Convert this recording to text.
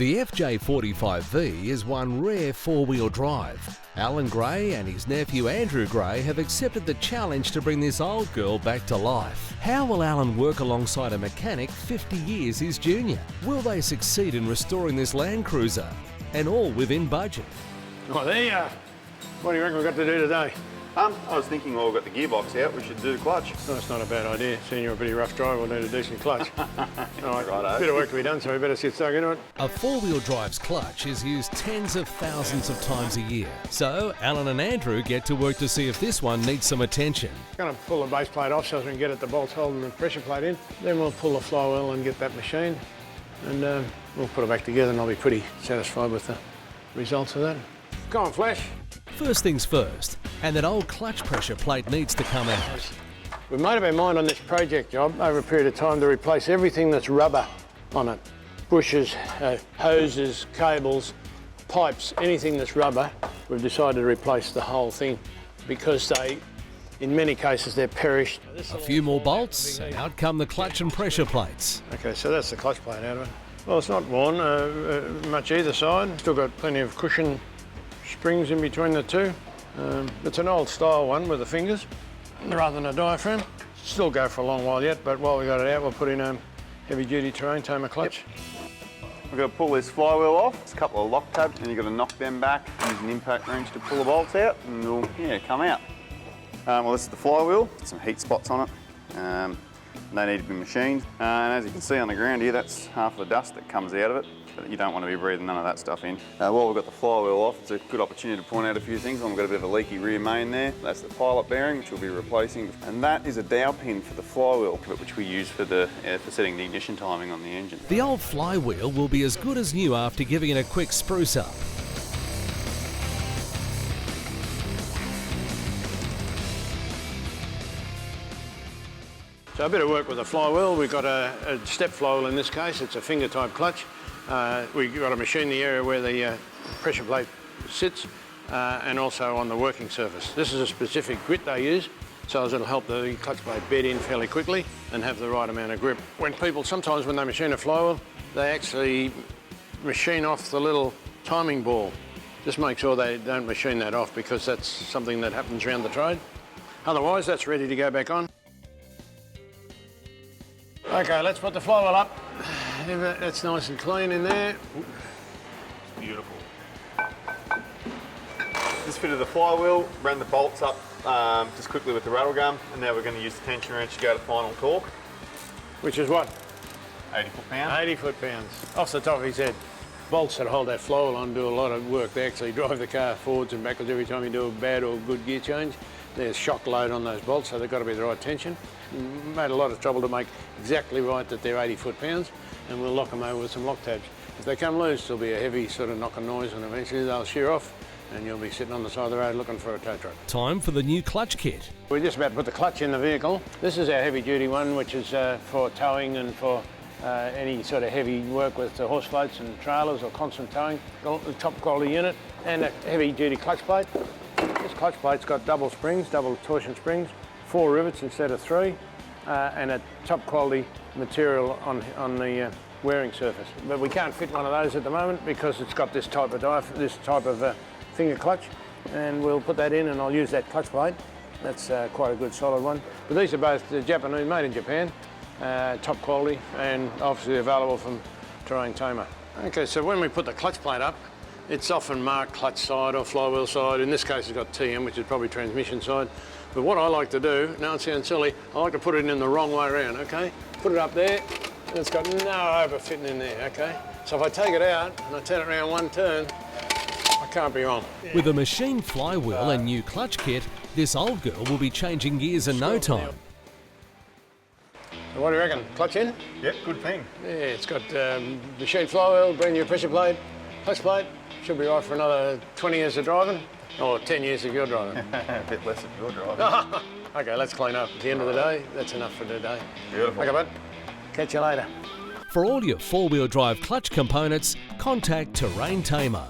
The FJ45V is one rare four-wheel drive. Alan Gray and his nephew Andrew Gray have accepted the challenge to bring this old girl back to life. How will Alan work alongside a mechanic 50 years his junior? Will they succeed in restoring this Land Cruiser? And all within budget. Oh, there you are. What do you reckon we've got to do today? I was thinking while we've got the gearbox out, we should do the clutch. No, it's not a bad idea. Seeing you're a pretty rough driver, we'll need a decent clutch. All right, a bit of work to be done, so we better get stuck into it. A four-wheel drive's clutch is used tens of thousands of times a year. So Alan and Andrew get to work to see if this one needs some attention. I'm going to pull the base plate off so we can get at the bolts holding the pressure plate in. Then we'll pull the flywheel and get that machined. And we'll put it back together and I'll be pretty satisfied with the results of that. Come on, Flash. First things first, and that old clutch pressure plate needs to come out. We've made up our mind on this project job over a period of time to replace everything that's rubber on it. Bushes, hoses, cables, pipes, anything that's rubber, we've decided to replace the whole thing because in many cases, they're perished. A few more bolts, and out come the clutch and pressure plates. Okay, so that's the clutch plate out of it. Well, it's not worn much either side. Still got plenty of cushion springs in between the two. It's an old style one with the fingers rather than a diaphragm. Still go for a long while yet, but while we got it out, we'll put in a heavy duty terrain Tamer clutch. We've got to pull this flywheel off. There's a couple of lock tabs and you've got to knock them back, use an impact wrench to pull the bolts out and they'll come out. Well, this is the flywheel, some heat spots on it. They need to be machined. And as you can see on the ground here, that's half the dust that comes out of it. But you don't want to be breathing none of that stuff in. While we've got the flywheel off, it's a good opportunity to point out a few things. We've got a bit of a leaky rear main there. That's the pilot bearing, which we'll be replacing. And that is a dowel pin for the flywheel, which we use for setting the ignition timing on the engine. The old flywheel will be as good as new after giving it a quick spruce up. So a bit of work with the flywheel. We've got a step flywheel in this case. It's a finger type clutch. We've got to machine the area where the pressure plate sits and also on the working surface. This is a specific grit they use so as it'll help the clutch plate bed in fairly quickly and have the right amount of grip. Sometimes when they machine a flywheel, they actually machine off the little timing ball. Just make sure they don't machine that off because that's something that happens around the trade. Otherwise, that's ready to go back on. Okay, let's put the flywheel up. It's nice and clean in there. It's beautiful. Just fitted the flywheel, ran the bolts up just quickly with the rattle gun, and now we're going to use the tension wrench to go to final torque. Which is what? 80 foot-pounds. 80 foot-pounds. Off the top of his head. Bolts that hold that flywheel on do a lot of work. They actually drive the car forwards and backwards every time you do a bad or good gear change. There's shock load on those bolts, so they've got to be the right tension. Made a lot of trouble to make exactly right that they're 80 foot-pounds, and we'll lock them over with some lock tabs. If they come loose, there'll be a heavy sort of knocking noise, and eventually they'll shear off, and you'll be sitting on the side of the road looking for a tow truck. Time for the new clutch kit. We're just about to put the clutch in the vehicle. This is our heavy-duty one, which is for towing and for any sort of heavy work with horse floats and trailers or constant towing. The top quality unit and a heavy-duty clutch plate. This clutch plate's got double springs, double torsion springs, 4 rivets instead of 3, and a top quality material on the wearing surface. But we can't fit one of those at the moment because it's got this type of finger clutch, and we'll put that in and I'll use that clutch plate. That's quite a good solid one. But these are both Japanese, made in Japan, top quality, and obviously available from Terrain Tamer. Okay, so when we put the clutch plate up, it's often marked clutch side or flywheel side. In this case, it's got TM, which is probably transmission side. But what I like to do, now it sounds silly, I like to put it in the wrong way around, okay? Put it up there, and it's got no overfitting in there, okay? So if I take it out and I turn it around one turn, I can't be wrong. With a machined flywheel and new clutch kit, this old girl will be changing gears in no time. So what do you reckon? Clutch in? Yep, good thing. Yeah, it's got machined flywheel, brand new pressure plate, clutch plate. Should be right for another 20 years of driving, or 10 years if you're driving. A bit less if you're driving. Okay, let's clean up. At the end of the day, that's enough for today. Beautiful. Okay, bud. Catch you later. For all your four-wheel drive clutch components, contact Terrain Tamer.